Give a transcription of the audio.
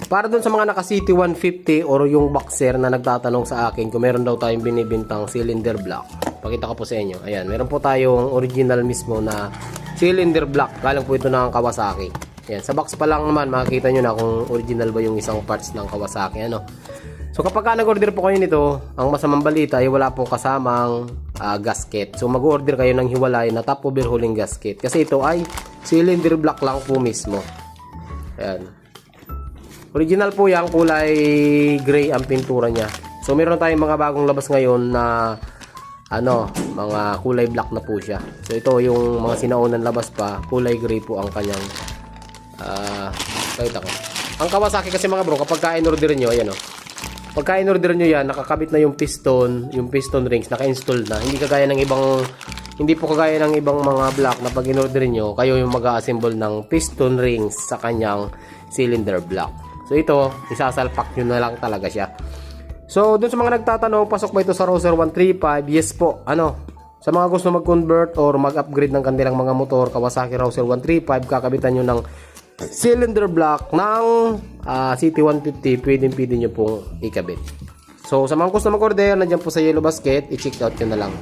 Para dun sa mga naka CT150 or yung boxer na nagtatanong sa akin kung meron daw tayong binibintang cylinder block. Pakita ko po sa inyo. Ayan, meron po tayong original mismo na cylinder block. Galing po ito ng Kawasaki. Ayan, sa box pa lang naman makikita nyo na kung original ba yung isang parts ng Kawasaki. Ano? So kapag nag-order po kayo nito, ang masamang balita ay wala pong kasamang gasket. So mag-order kayo ng hiwalay na top overhauling gasket. Kasi ito ay cylinder block lang po mismo. Ayan. Original po yan, kulay gray ang pintura niya. So meron tayong mga bagong labas ngayon na mga kulay black na po siya. So ito yung mga sinaunan labas pa, kulay gray po ang kanyang pakita ko. Ang Kawasaki kasi mga bro, kapag in-order nyo, ayan o. Pagka in-order nyo yan, nakakabit na yung piston rings, naka-install na. Hindi po kagaya ng ibang mga block na pag in-order nyo, kayo yung mag-assemble ng piston rings sa kanyang cylinder block. So ito, isasalpak nyo na lang talaga siya. So dun sa mga nagtatanong, pasok ba ito sa Rouser 135? Yes po. Sa mga gusto mag-convert or mag-upgrade ng kanilang mga motor, Kawasaki Rouser 135, kakabitan nyo ng cylinder block ng CT150, pwede nyo pong ikabit. So sa mga gusto mag-order, nandiyan po sa Yellow Basket, i-check out nyo na lang.